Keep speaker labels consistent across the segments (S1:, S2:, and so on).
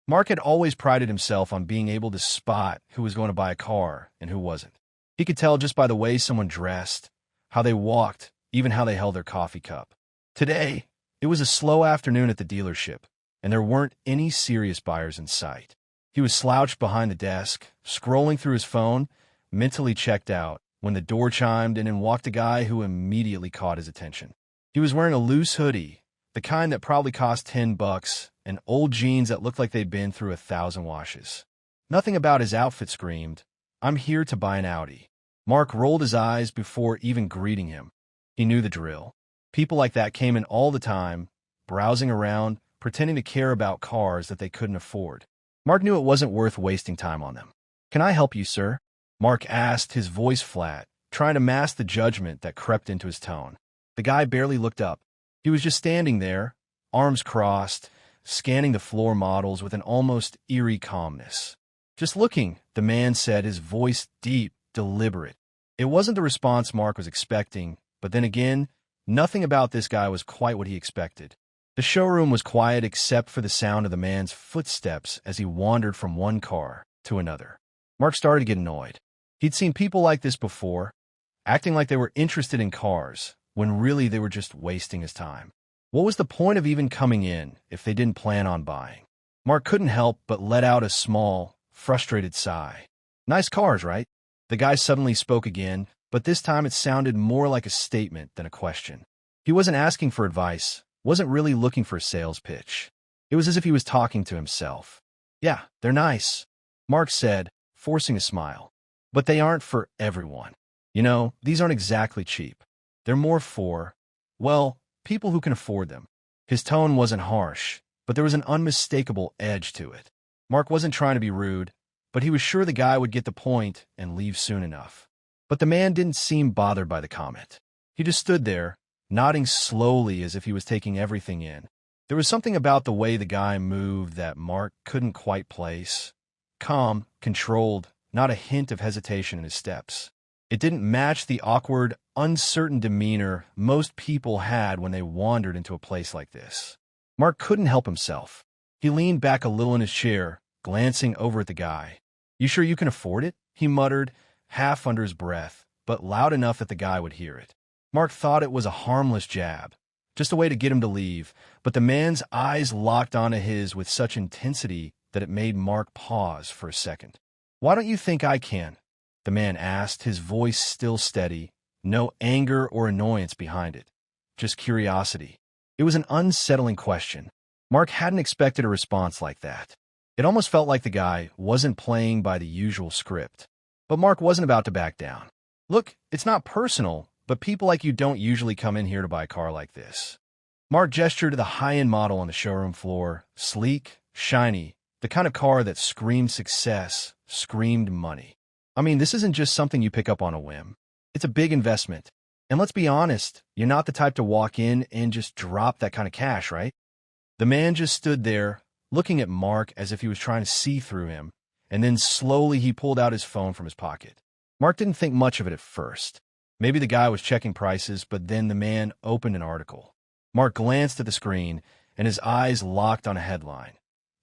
S1: Mark had always prided himself on being able to spot who was going to buy a car and who wasn't. He could tell just by the way someone dressed, how they walked, even how they held their coffee cup. Today, it was a slow afternoon at the dealership, and there weren't any serious buyers in sight. He was slouched behind the desk, scrolling through his phone, mentally checked out, when the door chimed and in walked a guy who immediately caught his attention. He was wearing a loose hoodie, the kind that probably cost $10, and old jeans that looked like they'd been through 1,000 washes. Nothing about his outfit screamed, "I'm here to buy an Audi." Mark rolled his eyes before even greeting him. He knew the drill. People like that came in all the time, browsing around, pretending to care about cars that they couldn't afford. Mark knew it wasn't worth wasting time on them. "Can I help you, sir?" Mark asked, his voice flat, trying to mask the judgment that crept into his tone. The guy barely looked up. He was just standing there, arms crossed, scanning the floor models with an almost eerie calmness. "Just looking," the man said, his voice deep, deliberate. It wasn't the response Mark was expecting, but then again, nothing about this guy was quite what he expected. The showroom was quiet except for the sound of the man's footsteps as he wandered from one car to another. Mark started to get annoyed. He'd seen people like this before, acting like they were interested in cars, when really they were just wasting his time. What was the point of even coming in if they didn't plan on buying? Mark couldn't help but let out a small, frustrated sigh. "Nice cars, right?" The guy suddenly spoke again, but this time it sounded more like a statement than a question. He wasn't asking for advice, wasn't really looking for a sales pitch. It was as if he was talking to himself. "Yeah, they're nice," Mark said, forcing a smile. "But they aren't for everyone. You know, these aren't exactly cheap. They're more for, well, people who can afford them." His tone wasn't harsh, but there was an unmistakable edge to it. Mark wasn't trying to be rude, but he was sure the guy would get the point and leave soon enough. But the man didn't seem bothered by the comment. He just stood there, nodding slowly as if he was taking everything in. There was something about the way the guy moved that Mark couldn't quite place. Calm, controlled, not a hint of hesitation in his steps. It didn't match the awkward, uncertain demeanor most people had when they wandered into a place like this. Mark couldn't help himself. He leaned back a little in his chair, glancing over at the guy. "You sure you can afford it?" he muttered, half under his breath, but loud enough that the guy would hear it. Mark thought it was a harmless jab, just a way to get him to leave, but the man's eyes locked onto his with such intensity that it made Mark pause for a second. "Why don't you think I can?" the man asked, his voice still steady, no anger or annoyance behind it, just curiosity. It was an unsettling question. Mark hadn't expected a response like that. It almost felt like the guy wasn't playing by the usual script. But Mark wasn't about to back down. "Look, it's not personal, but people like you don't usually come in here to buy a car like this." Mark gestured to the high-end model on the showroom floor, sleek, shiny, the kind of car that screamed success, screamed money. "I mean, this isn't just something you pick up on a whim. It's a big investment. And let's be honest, you're not the type to walk in and just drop that kind of cash, right?" The man just stood there, looking at Mark as if he was trying to see through him, and then slowly he pulled out his phone from his pocket. Mark didn't think much of it at first. Maybe the guy was checking prices, but then the man opened an article. Mark glanced at the screen, and his eyes locked on a headline.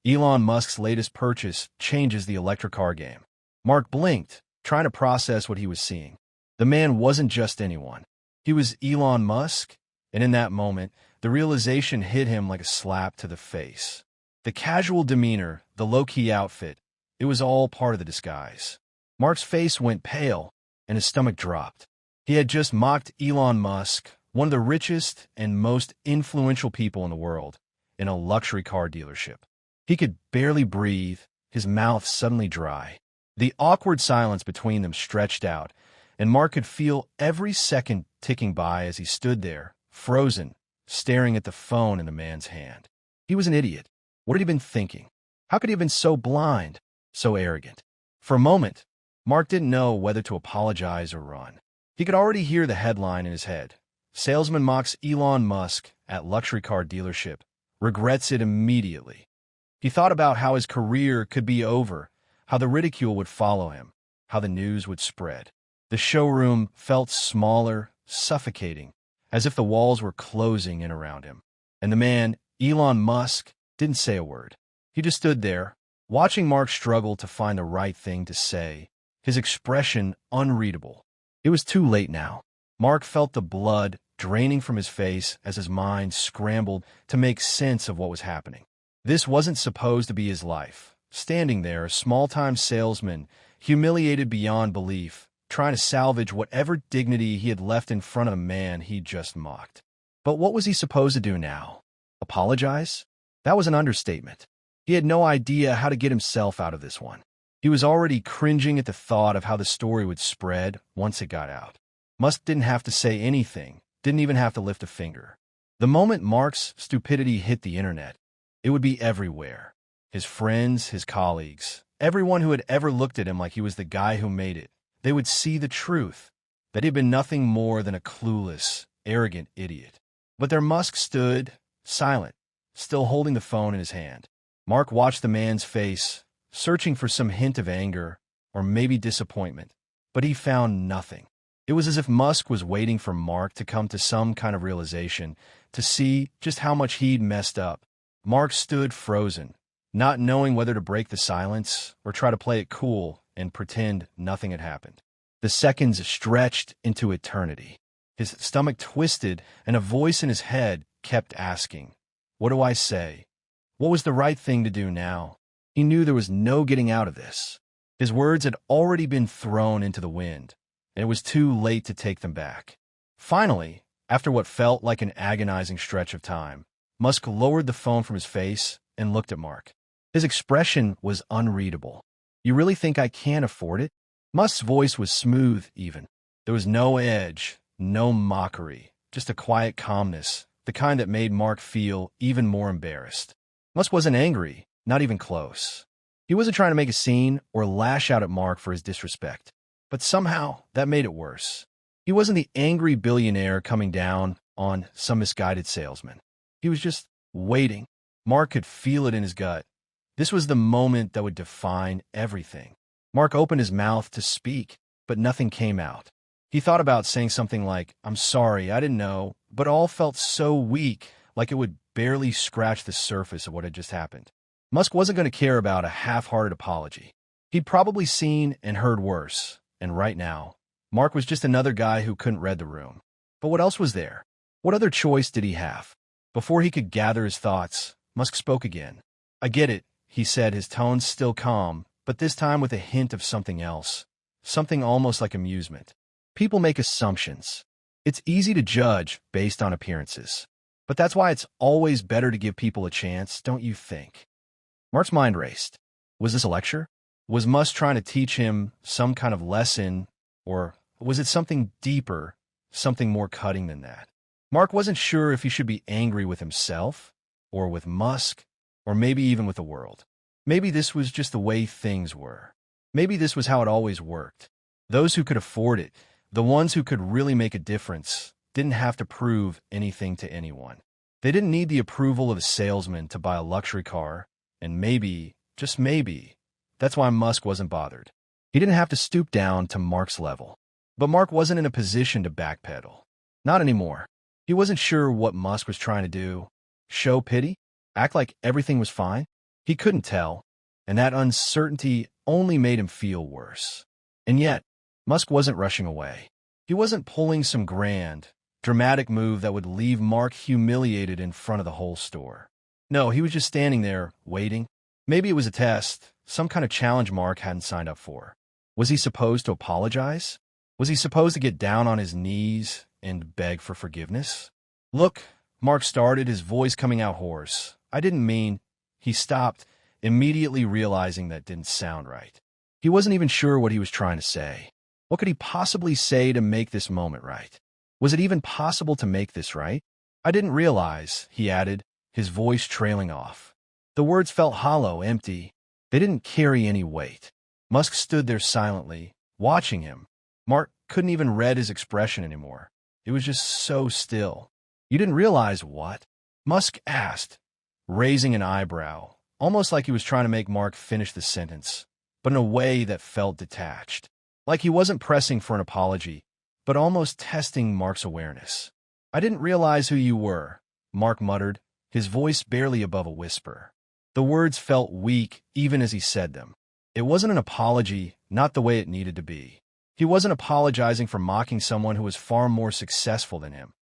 S1: "Elon Musk's latest purchase changes the electric car game." Mark blinked, trying to process what he was seeing. The man wasn't just anyone. He was Elon Musk, and in that moment, the realization hit him like a slap to the face. The casual demeanor, the low-key outfit, it was all part of the disguise. Mark's face went pale, and his stomach dropped. He had just mocked Elon Musk, one of the richest and most influential people in the world, in a luxury car dealership. He could barely breathe, his mouth suddenly dry. The awkward silence between them stretched out, and Mark could feel every second ticking by as he stood there, frozen, staring at the phone in the man's hand. He was an idiot. What had he been thinking? How could he have been so blind, so arrogant? For a moment, Mark didn't know whether to apologize or run. He could already hear the headline in his head. "Salesman mocks Elon Musk at luxury car dealership. Regrets it immediately." He thought about how his career could be over, how the ridicule would follow him, how the news would spread. The showroom felt smaller, suffocating, as if the walls were closing in around him. And the man, Elon Musk, didn't say a word. He just stood there, watching Mark struggle to find the right thing to say, his expression unreadable. It was too late now. Mark felt the blood draining from his face as his mind scrambled to make sense of what was happening. This wasn't supposed to be his life. Standing there, a small-time salesman, humiliated beyond belief, trying to salvage whatever dignity he had left in front of the man he just mocked. But what was he supposed to do now? Apologize? That was an understatement. He had no idea how to get himself out of this one. He was already cringing at the thought of how the story would spread once it got out. Musk didn't have to say anything, didn't even have to lift a finger. The moment Mark's stupidity hit the internet, it would be everywhere. His friends, his colleagues, everyone who had ever looked at him like he was the guy who made it, they would see the truth, that he'd been nothing more than a clueless, arrogant idiot. But there Musk stood, silent, still holding the phone in his hand. Mark watched the man's face, searching for some hint of anger or maybe disappointment, but he found nothing. It was as if Musk was waiting for Mark to come to some kind of realization, to see just how much he'd messed up. Mark stood frozen, not knowing whether to break the silence or try to play it cool and pretend nothing had happened. The seconds stretched into eternity. His stomach twisted, and a voice in his head kept asking, "What do I say? What was the right thing to do now?" He knew there was no getting out of this. His words had already been thrown into the wind, and it was too late to take them back. Finally, after what felt like an agonizing stretch of time, Musk lowered the phone from his face and looked at Mark. His expression was unreadable. "You really think I can't afford it?" Musk's voice was smooth even. There was no edge, no mockery, just a quiet calmness, the kind that made Mark feel even more embarrassed. Musk wasn't angry, not even close. He wasn't trying to make a scene or lash out at Mark for his disrespect. But somehow, that made it worse. He wasn't the angry billionaire coming down on some misguided salesman. He was just waiting. Mark could feel it in his gut. This was the moment that would define everything. Mark opened his mouth to speak, but nothing came out. He thought about saying something like, "I'm sorry, I didn't know," but all felt so weak, like it would barely scratch the surface of what had just happened. Musk wasn't going to care about a half-hearted apology. He'd probably seen and heard worse, and right now, Mark was just another guy who couldn't read the room. But what else was there? What other choice did he have? Before he could gather his thoughts, Musk spoke again. "I get it," he said, his tone still calm, but this time with a hint of something else, something almost like amusement. "People make assumptions. It's easy to judge based on appearances. But that's why it's always better to give people a chance, don't you think?" Mark's mind raced. Was this a lecture? Was Musk trying to teach him some kind of lesson, or was it something deeper, something more cutting than that? Mark wasn't sure if he should be angry with himself, or with Musk, or maybe even with the world. Maybe this was just the way things were. Maybe this was how it always worked. Those who could afford it, the ones who could really make a difference, didn't have to prove anything to anyone. They didn't need the approval of a salesman to buy a luxury car, and maybe, just maybe, that's why Musk wasn't bothered. He didn't have to stoop down to Mark's level. But Mark wasn't in a position to backpedal. Not anymore. He wasn't sure what Musk was trying to do. Show pity? Act like everything was fine? He couldn't tell, and that uncertainty only made him feel worse. And yet, Musk wasn't rushing away. He wasn't pulling some grand, dramatic move that would leave Mark humiliated in front of the whole store. No, he was just standing there, waiting. Maybe it was a test, some kind of challenge Mark hadn't signed up for. Was he supposed to apologize? Was he supposed to get down on his knees and beg for forgiveness? "Look," Mark started, his voice coming out hoarse. "I didn't mean—" He stopped, immediately realizing that didn't sound right. He wasn't even sure what he was trying to say. What could he possibly say to make this moment right? Was it even possible to make this right? "I didn't realize," he added, his voice trailing off. The words felt hollow, empty. They didn't carry any weight. Musk stood there silently, watching him. Mark couldn't even read his expression anymore. It was just so still. "You didn't realize what?" Musk asked, raising an eyebrow, almost like he was trying to make Mark finish the sentence, but in a way that felt detached. Like he wasn't pressing for an apology, but almost testing Mark's awareness. "I didn't realize who you were," Mark muttered, his voice barely above a whisper. The words felt weak even as he said them. It wasn't an apology, not the way it needed to be. He wasn't apologizing for mocking someone who was far more successful than him.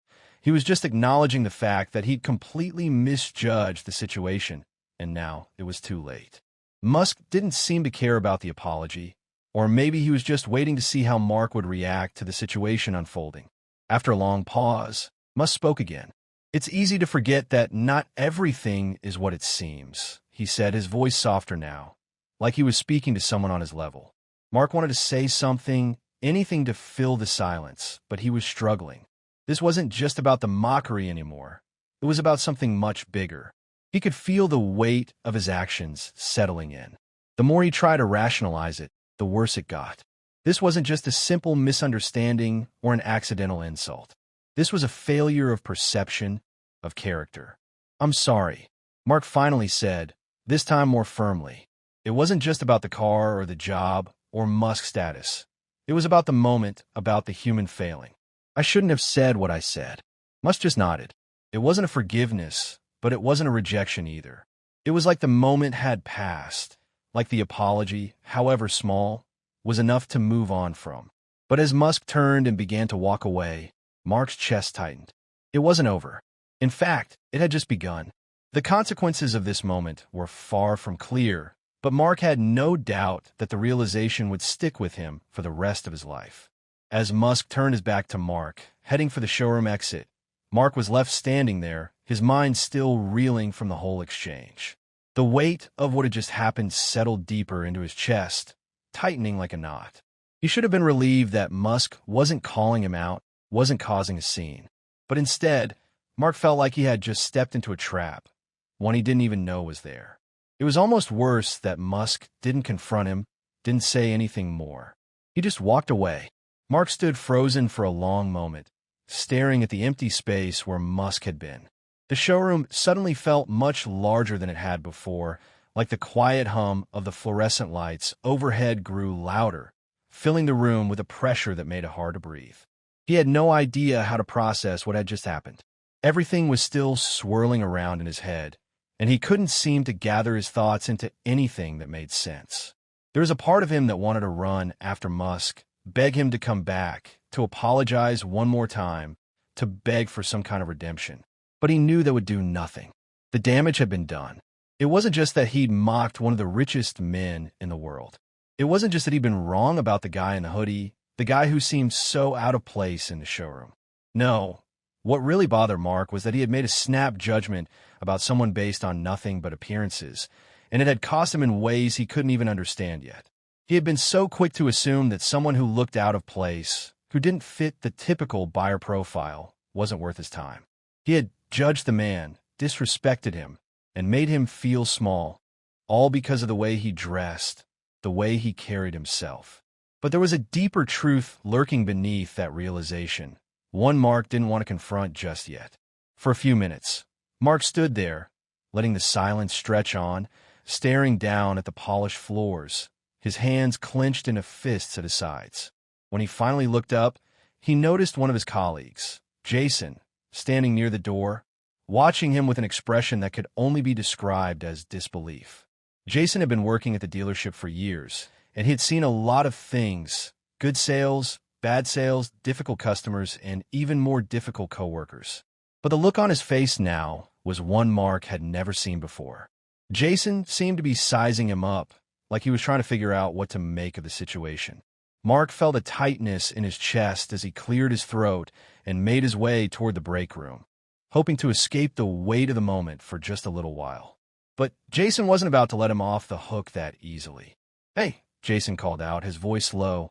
S1: He was just acknowledging the fact that he'd completely misjudged the situation, and now it was too late. Musk didn't seem to care about the apology, or maybe he was just waiting to see how Mark would react to the situation unfolding. After a long pause, Musk spoke again. "It's easy to forget that not everything is what it seems," he said, his voice softer now, like he was speaking to someone on his level. Mark wanted to say something, anything to fill the silence, but he was struggling. This wasn't just about the mockery anymore. It was about something much bigger. He could feel the weight of his actions settling in. The more he tried to rationalize it, the worse it got. This wasn't just a simple misunderstanding or an accidental insult. This was a failure of perception, of character. "I'm sorry," Mark finally said, this time more firmly. It wasn't just about the car or the job or Musk's status. It was about the moment, about the human failing. "I shouldn't have said what I said." Musk just nodded. It wasn't a forgiveness, but it wasn't a rejection either. It was like the moment had passed, like the apology, however small, was enough to move on from. But as Musk turned and began to walk away, Mark's chest tightened. It wasn't over. In fact, it had just begun. The consequences of this moment were far from clear, but Mark had no doubt that the realization would stick with him for the rest of his life. As Musk turned his back to Mark, heading for the showroom exit, Mark was left standing there, his mind still reeling from the whole exchange. The weight of what had just happened settled deeper into his chest, tightening like a knot. He should have been relieved that Musk wasn't calling him out, wasn't causing a scene. But instead, Mark felt like he had just stepped into a trap, one he didn't even know was there. It was almost worse that Musk didn't confront him, didn't say anything more. He just walked away. Mark stood frozen for a long moment, staring at the empty space where Musk had been. The showroom suddenly felt much larger than it had before, like the quiet hum of the fluorescent lights overhead grew louder, filling the room with a pressure that made it hard to breathe. He had no idea how to process what had just happened. Everything was still swirling around in his head, and he couldn't seem to gather his thoughts into anything that made sense. There was a part of him that wanted to run after Musk, beg him to come back, to apologize one more time, to beg for some kind of redemption. But he knew that would do nothing. The damage had been done. It wasn't just that he'd mocked one of the richest men in the world. It wasn't just that he'd been wrong about the guy in the hoodie, the guy who seemed so out of place in the showroom. No, what really bothered Mark was that he had made a snap judgment about someone based on nothing but appearances, and it had cost him in ways he couldn't even understand yet. He had been so quick to assume that someone who looked out of place, who didn't fit the typical buyer profile, wasn't worth his time. He had judged the man, disrespected him, and made him feel small, all because of the way he dressed, the way he carried himself. But there was a deeper truth lurking beneath that realization, one Mark didn't want to confront just yet. For a few minutes, Mark stood there, letting the silence stretch on, staring down at the polished floors, his hands clenched into fists at his sides. When he finally looked up, he noticed one of his colleagues, Jason, standing near the door, watching him with an expression that could only be described as disbelief. Jason had been working at the dealership for years, and he had seen a lot of things: good sales, bad sales, difficult customers, and even more difficult coworkers. But the look on his face now was one Mark had never seen before. Jason seemed to be sizing him up, like he was trying to figure out what to make of the situation. Mark felt a tightness in his chest as he cleared his throat and made his way toward the break room, hoping to escape the weight of the moment for just a little while. But Jason wasn't about to let him off the hook that easily. "Hey," Jason called out, his voice low.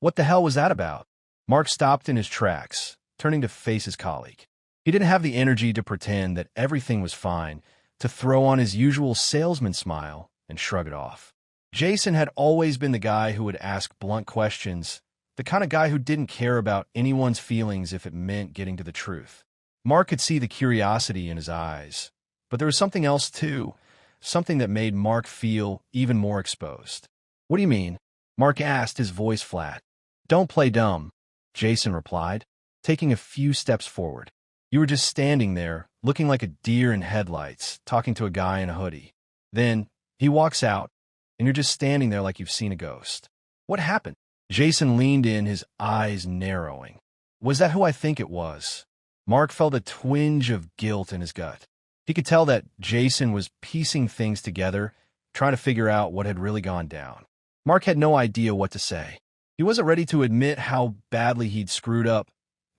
S1: "What the hell was that about?" Mark stopped in his tracks, turning to face his colleague. He didn't have the energy to pretend that everything was fine, to throw on his usual salesman smile and shrug it off. Jason had always been the guy who would ask blunt questions, the kind of guy who didn't care about anyone's feelings if it meant getting to the truth. Mark could see the curiosity in his eyes, but there was something else too, something that made Mark feel even more exposed. "What do you mean?" Mark asked, his voice flat. "Don't play dumb," Jason replied, taking a few steps forward. "You were just standing there, looking like a deer in headlights, talking to a guy in a hoodie." Then he walks out, and you're just standing there like you've seen a ghost. What happened? Jason leaned in, his eyes narrowing. Was that who I think it was? Mark felt a twinge of guilt in his gut. He could tell that Jason was piecing things together, trying to figure out what had really gone down. Mark had no idea what to say. He wasn't ready to admit how badly he'd screwed up,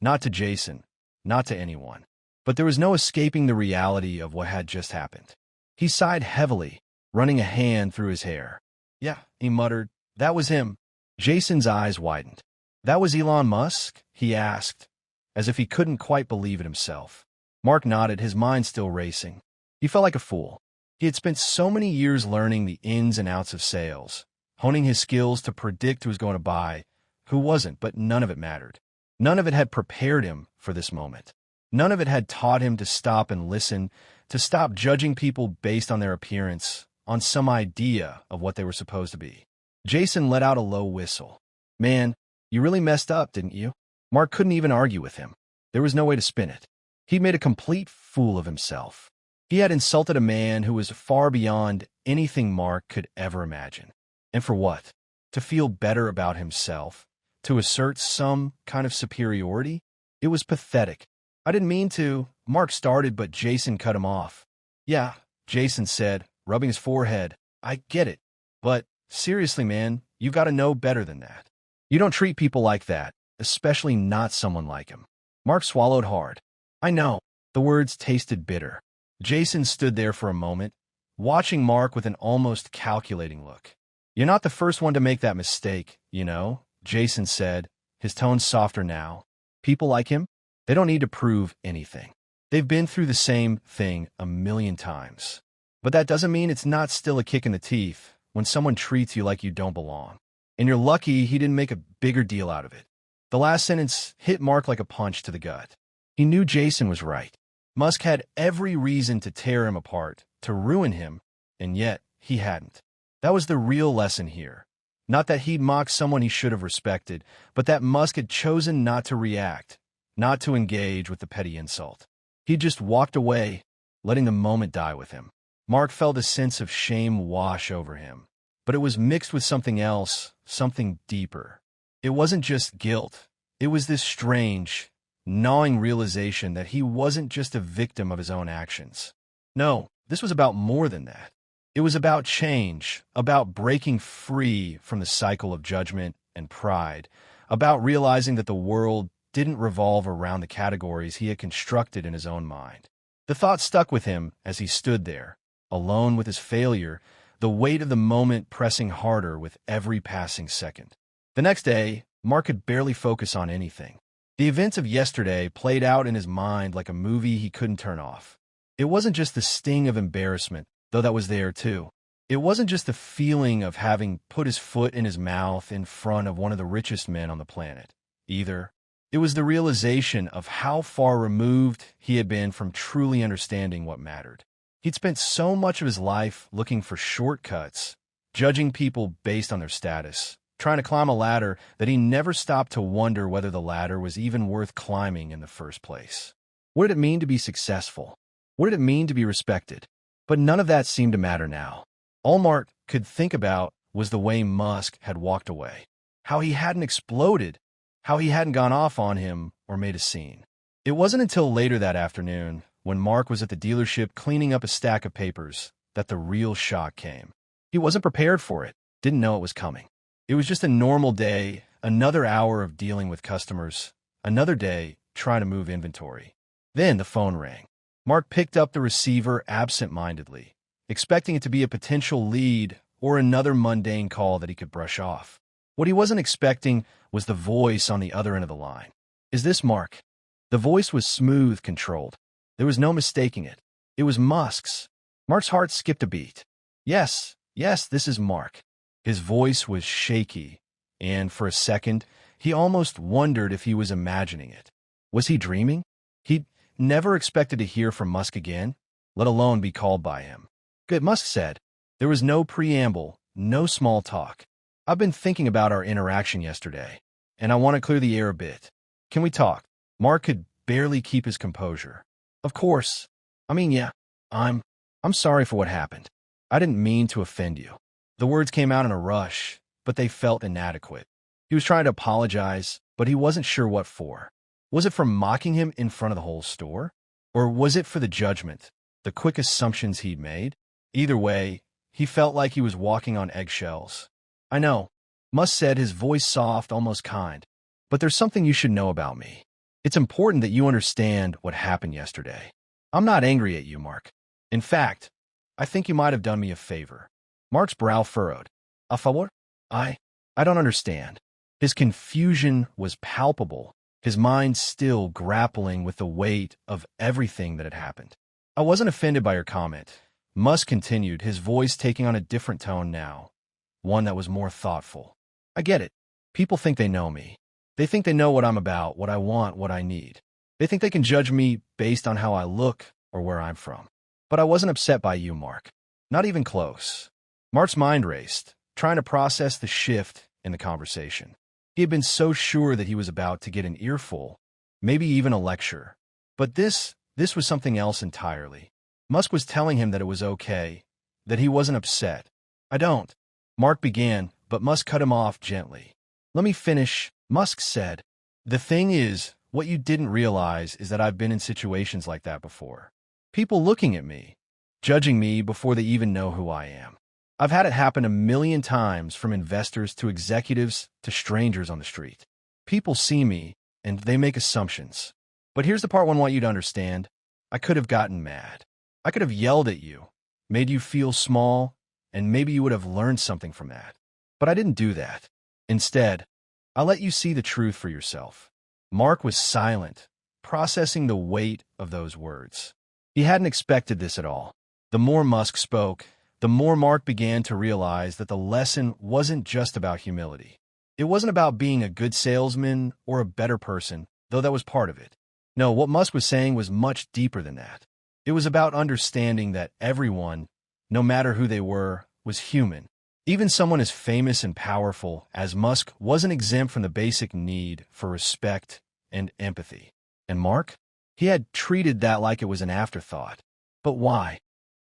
S1: not to Jason, not to anyone. But there was no escaping the reality of what had just happened. He sighed heavily, running a hand through his hair. Yeah, he muttered. That was him. Jason's eyes widened. That was Elon Musk? He asked, as if he couldn't quite believe it himself. Mark nodded, his mind still racing. He felt like a fool. He had spent so many years learning the ins and outs of sales, honing his skills to predict who was going to buy, who wasn't, but none of it mattered. None of it had prepared him for this moment. None of it had taught him to stop and listen, to stop judging people based on their appearance, on some idea of what they were supposed to be. Jason let out a low whistle. Man, you really messed up, didn't you? Mark couldn't even argue with him. There was no way to spin it. He'd made a complete fool of himself. He had insulted a man who was far beyond anything Mark could ever imagine. And for what? To feel better about himself? To assert some kind of superiority? It was pathetic. I didn't mean to. Mark started, but Jason cut him off. Yeah, Jason said, rubbing his forehead. I get it. But seriously, man, you've got to know better than that. You don't treat people like that, especially not someone like him. Mark swallowed hard. I know. The words tasted bitter. Jason stood there for a moment, watching Mark with an almost calculating look. You're not the first one to make that mistake, you know, Jason said, his tone softer now. People like him, they don't need to prove anything. They've been through the same thing a million times. But that doesn't mean it's not still a kick in the teeth when someone treats you like you don't belong. And you're lucky he didn't make a bigger deal out of it. The last sentence hit Mark like a punch to the gut. He knew Jason was right. Musk had every reason to tear him apart, to ruin him, and yet he hadn't. That was the real lesson here. Not that he'd mocked someone he should have respected, but that Musk had chosen not to react, not to engage with the petty insult. He just walked away, letting the moment die with him. Mark felt a sense of shame wash over him, but it was mixed with something else, something deeper. It wasn't just guilt. It was this strange, gnawing realization that he wasn't just a victim of his own actions. No, this was about more than that. It was about change, about breaking free from the cycle of judgment and pride, about realizing that the world didn't revolve around the categories he had constructed in his own mind. The thought stuck with him as he stood there, alone with his failure, the weight of the moment pressing harder with every passing second. The next day, Mark could barely focus on anything. The events of yesterday played out in his mind like a movie he couldn't turn off. It wasn't just the sting of embarrassment, though that was there too. It wasn't just the feeling of having put his foot in his mouth in front of one of the richest men on the planet, either. It was the realization of how far removed he had been from truly understanding what mattered. He'd spent so much of his life looking for shortcuts, judging people based on their status, trying to climb a ladder that he never stopped to wonder whether the ladder was even worth climbing in the first place. What did it mean to be successful? What did it mean to be respected? But none of that seemed to matter now. All Mark could think about was the way Musk had walked away, how he hadn't exploded, how he hadn't gone off on him or made a scene. It wasn't until later that afternoon, when Mark was at the dealership cleaning up a stack of papers, that the real shock came. He wasn't prepared for it, didn't know it was coming. It was just a normal day, another hour of dealing with customers, another day trying to move inventory. Then the phone rang. Mark picked up the receiver absent-mindedly, expecting it to be a potential lead or another mundane call that he could brush off. What he wasn't expecting was the voice on the other end of the line. Is this Mark? The voice was smooth, controlled. There was no mistaking it. It was Musk's. Mark's heart skipped a beat. Yes, this is Mark. His voice was shaky, and for a second, he almost wondered if he was imagining it. Was he dreaming? He'd never expected to hear from Musk again, let alone be called by him. Good, Musk said. There was no preamble, no small talk. I've been thinking about our interaction yesterday, and I want to clear the air a bit. Can we talk? Mark could barely keep his composure. Of course. Yeah, I'm sorry for what happened. I didn't mean to offend you." The words came out in a rush, but they felt inadequate. He was trying to apologize, but he wasn't sure what for. Was it for mocking him in front of the whole store? Or was it for the judgment, the quick assumptions he'd made? Either way, he felt like he was walking on eggshells. "I know," Musk said, his voice soft, almost kind. "But there's something you should know about me. It's important that you understand what happened yesterday. I'm not angry at you, Mark. In fact, I think you might have done me a favor." Mark's brow furrowed. "A favor? I don't understand." His confusion was palpable, his mind still grappling with the weight of everything that had happened. "I wasn't offended by your comment," Musk continued, his voice taking on a different tone now, one that was more thoughtful. "I get it. People think they know me. They think they know what I'm about, what I want, what I need. They think they can judge me based on how I look or where I'm from. But I wasn't upset by you, Mark. Not even close." Mark's mind raced, trying to process the shift in the conversation. He had been so sure that he was about to get an earful, maybe even a lecture. But this was something else entirely. Musk was telling him that it was okay, that he wasn't upset. "I don't," Mark began, but Musk cut him off gently. "Let me finish," Musk said. "The thing is, what you didn't realize is that I've been in situations like that before. People looking at me, judging me before they even know who I am. I've had it happen a million times, from investors to executives to strangers on the street. People see me, and they make assumptions. But here's the part I want you to understand. I could have gotten mad. I could have yelled at you, made you feel small, and maybe you would have learned something from that. But I didn't do that. Instead, I let you see the truth for yourself." Mark was silent, processing the weight of those words. He hadn't expected this at all. The more Musk spoke, the more Mark began to realize that the lesson wasn't just about humility. It wasn't about being a good salesman or a better person, though that was part of it. No, what Musk was saying was much deeper than that. It was about understanding that everyone, no matter who they were, was human. Even someone as famous and powerful as Musk wasn't exempt from the basic need for respect and empathy. And Mark? He had treated that like it was an afterthought. "But why?"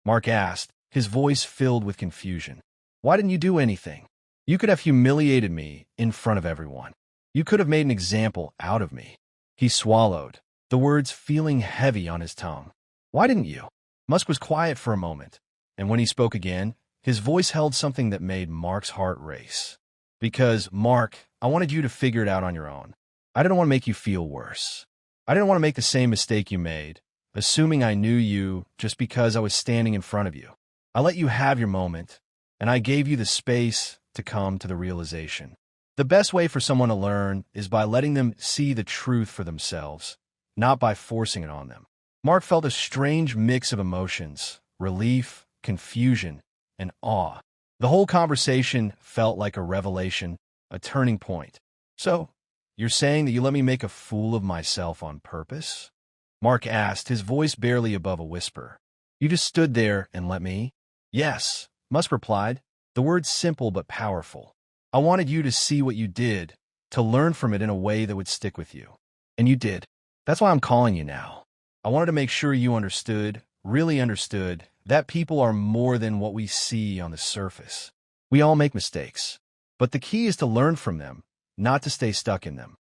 S1: Mark asked, his voice filled with confusion. "Why didn't you do anything? You could have humiliated me in front of everyone. You could have made an example out of me." He swallowed, the words feeling heavy on his tongue. "Why didn't you?" Musk was quiet for a moment, and when he spoke again, his voice held something that made Mark's heart race. "Because, Mark, I wanted you to figure it out on your own. I didn't want to make you feel worse. I didn't want to make the same mistake you made, assuming I knew you just because I was standing in front of you. I let you have your moment, and I gave you the space to come to the realization. The best way for someone to learn is by letting them see the truth for themselves, not by forcing it on them." Mark felt a strange mix of emotions, relief, confusion, and awe. The whole conversation felt like a revelation, a turning point. "So, you're saying that you let me make a fool of myself on purpose?" Mark asked, his voice barely above a whisper. "You just stood there and let me?" "Yes," Musk replied, the words simple but powerful. "I wanted you to see what you did, to learn from it in a way that would stick with you. And you did. That's why I'm calling you now. I wanted to make sure you understood, really understood, that people are more than what we see on the surface. We all make mistakes. But the key is to learn from them, not to stay stuck in them."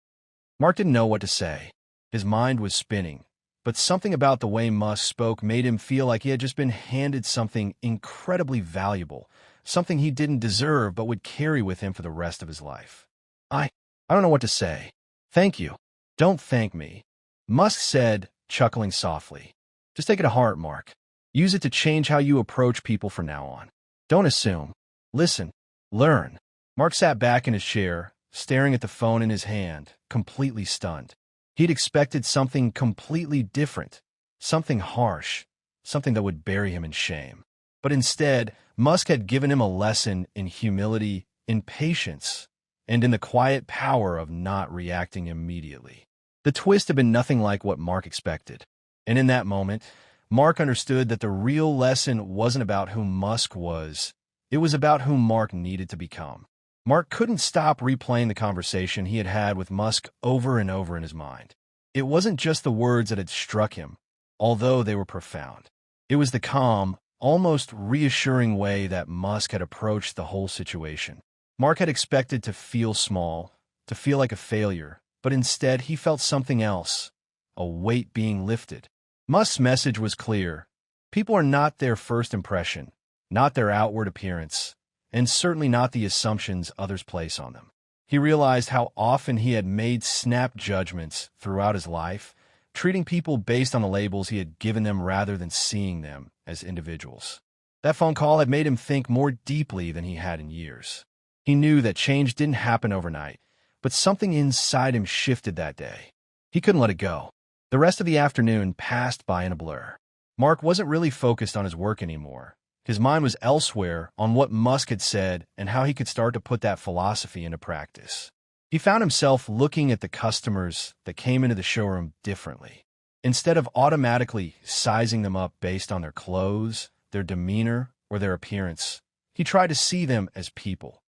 S1: Mark didn't know what to say. His mind was spinning, but something about the way Musk spoke made him feel like he had just been handed something incredibly valuable, something he didn't deserve but would carry with him for the rest of his life. I don't know what to say. "Thank you." "Don't thank me," Musk said, chuckling softly. "Just take it to heart, Mark. Use it to change how you approach people from now on. Don't assume. Listen. Learn." Mark sat back in his chair, staring at the phone in his hand, completely stunned. He'd expected something completely different, something harsh, something that would bury him in shame. But instead, Musk had given him a lesson in humility, in patience, and in the quiet power of not reacting immediately. The twist had been nothing like what Mark expected. And in that moment, Mark understood that the real lesson wasn't about who Musk was. It was about who Mark needed to become. Mark couldn't stop replaying the conversation he had had with Musk over and over in his mind. It wasn't just the words that had struck him, although they were profound. It was the calm, almost reassuring way that Musk had approached the whole situation. Mark had expected to feel small, to feel like a failure, but instead he felt something else, a weight being lifted. Musk's message was clear. People are not their first impression, not their outward appearance, and certainly not the assumptions others place on them. He realized how often he had made snap judgments throughout his life, treating people based on the labels he had given them rather than seeing them as individuals. That phone call had made him think more deeply than he had in years. He knew that change didn't happen overnight, but something inside him shifted that day. He couldn't let it go. The rest of the afternoon passed by in a blur. Mark wasn't really focused on his work anymore. His mind was elsewhere, on what Musk had said and how he could start to put that philosophy into practice. He found himself looking at the customers that came into the showroom differently. Instead of automatically sizing them up based on their clothes, their demeanor, or their appearance, he tried to see them as people.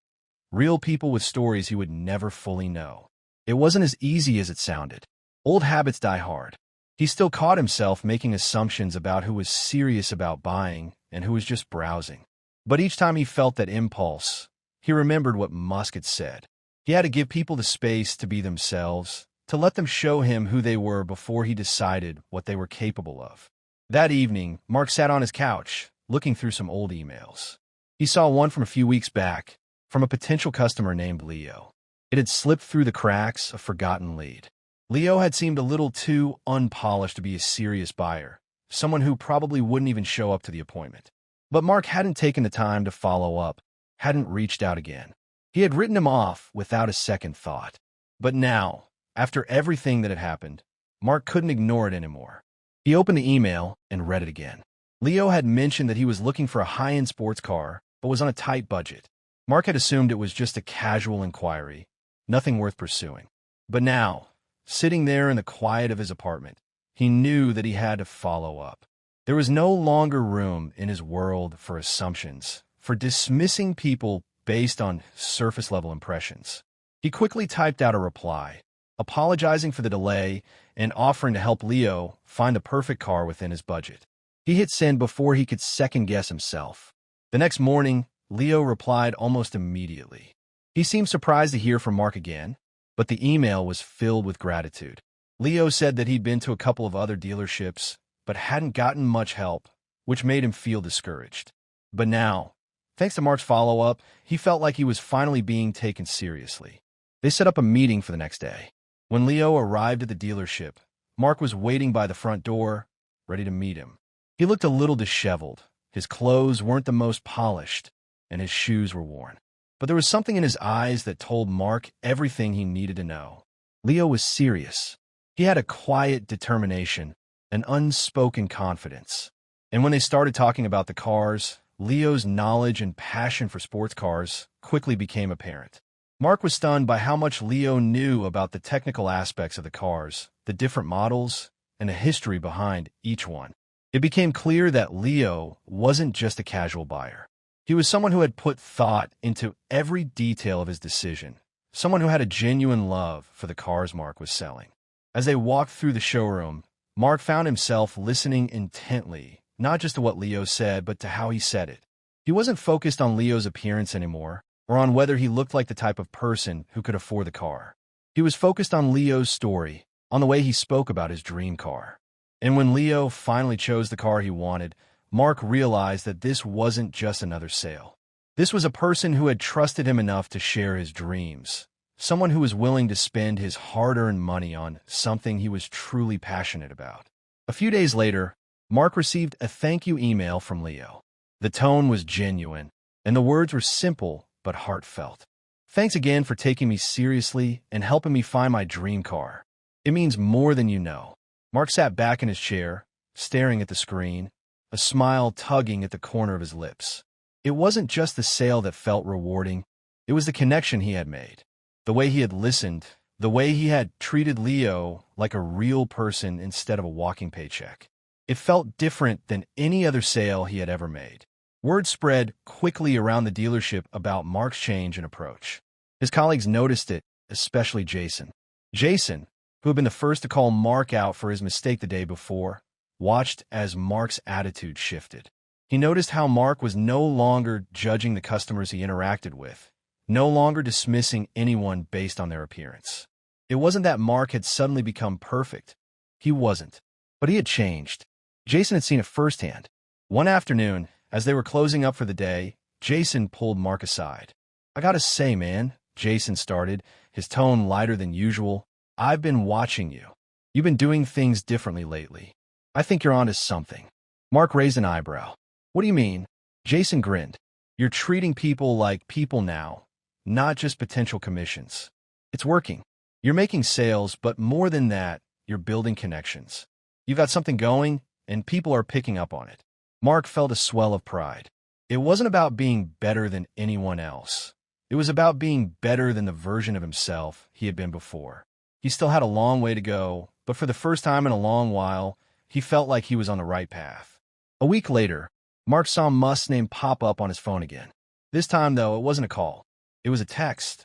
S1: Real people with stories he would never fully know. It wasn't as easy as it sounded. Old habits die hard. He still caught himself making assumptions about who was serious about buying and who was just browsing. But each time he felt that impulse, he remembered what Musk had said. He had to give people the space to be themselves, to let them show him who they were before he decided what they were capable of. That evening, Mark sat on his couch, looking through some old emails. He saw one from a few weeks back, from a potential customer named Leo. It had slipped through the cracks, a forgotten lead. Leo had seemed a little too unpolished to be a serious buyer, someone who probably wouldn't even show up to the appointment. But Mark hadn't taken the time to follow up, hadn't reached out again. He had written him off without a second thought. But now, after everything that had happened, Mark couldn't ignore it anymore. He opened the email and read it again. Leo had mentioned that he was looking for a high-end sports car, but was on a tight budget. Mark had assumed it was just a casual inquiry, nothing worth pursuing. But now, sitting there in the quiet of his apartment, he knew that he had to follow up. There was no longer room in his world for assumptions, for dismissing people based on surface-level impressions. He quickly typed out a reply, apologizing for the delay and offering to help Leo find the perfect car within his budget. He hit send before he could second-guess himself. The next morning, Leo replied almost immediately. He seemed surprised to hear from Mark again, but the email was filled with gratitude. Leo said that he'd been to a couple of other dealerships, but hadn't gotten much help, which made him feel discouraged. But now, thanks to Mark's follow-up, he felt like he was finally being taken seriously. They set up a meeting for the next day. When Leo arrived at the dealership, Mark was waiting by the front door, ready to meet him. He looked a little disheveled. His clothes weren't the most polished, and his shoes were worn. But there was something in his eyes that told Mark everything he needed to know. Leo was serious. He had a quiet determination, an unspoken confidence. And when they started talking about the cars, Leo's knowledge and passion for sports cars quickly became apparent. Mark was stunned by how much Leo knew about the technical aspects of the cars, the different models, and the history behind each one. It became clear that Leo wasn't just a casual buyer. He was someone who had put thought into every detail of his decision, someone who had a genuine love for the cars Mark was selling. As they walked through the showroom, Mark found himself listening intently, not just to what Leo said, but to how he said it. He wasn't focused on Leo's appearance anymore, or on whether he looked like the type of person who could afford the car. He was focused on Leo's story, on the way he spoke about his dream car. And when Leo finally chose the car he wanted, Mark realized that this wasn't just another sale. This was a person who had trusted him enough to share his dreams, someone who was willing to spend his hard-earned money on something he was truly passionate about. A few days later, Mark received a thank you email from Leo. The tone was genuine, and the words were simple but heartfelt. Thanks again for taking me seriously and helping me find my dream car. It means more than you know. Mark sat back in his chair, staring at the screen, a smile tugging at the corner of his lips. It wasn't just the sale that felt rewarding, it was the connection he had made. The way he had listened, the way he had treated Leo like a real person instead of a walking paycheck. It felt different than any other sale he had ever made. Word spread quickly around the dealership about Mark's change in approach. His colleagues noticed it, especially Jason. Jason, who had been the first to call Mark out for his mistake the day before, watched as Mark's attitude shifted. He noticed how Mark was no longer judging the customers he interacted with, no longer dismissing anyone based on their appearance. It wasn't that Mark had suddenly become perfect. He wasn't. But he had changed. Jason had seen it firsthand. One afternoon, as they were closing up for the day, Jason pulled Mark aside. "I gotta say, man," Jason started, his tone lighter than usual, "I've been watching you. You've been doing things differently lately. I think you're onto something." Mark raised an eyebrow. "What do you mean?" Jason grinned. "You're treating people like people now, not just potential commissions. It's working. You're making sales, but more than that, you're building connections. You've got something going, and people are picking up on it." Mark felt a swell of pride. It wasn't about being better than anyone else. It was about being better than the version of himself he had been before. He still had a long way to go, but for the first time in a long while, he felt like he was on the right path. A week later, Mark saw Musk's name pop up on his phone again. This time, though, it wasn't a call. It was a text.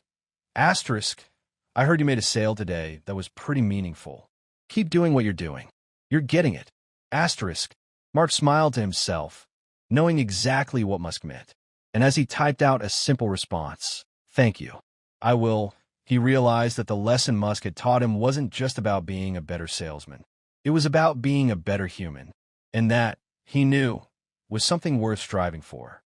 S1: Asterisk, "I heard you made a sale today that was pretty meaningful. Keep doing what you're doing. You're getting it." Asterisk. Mark smiled to himself, knowing exactly what Musk meant. And as he typed out a simple response, "Thank you. I will," he realized that the lesson Musk had taught him wasn't just about being a better salesman. It was about being a better human. And that, he knew, was something worth striving for.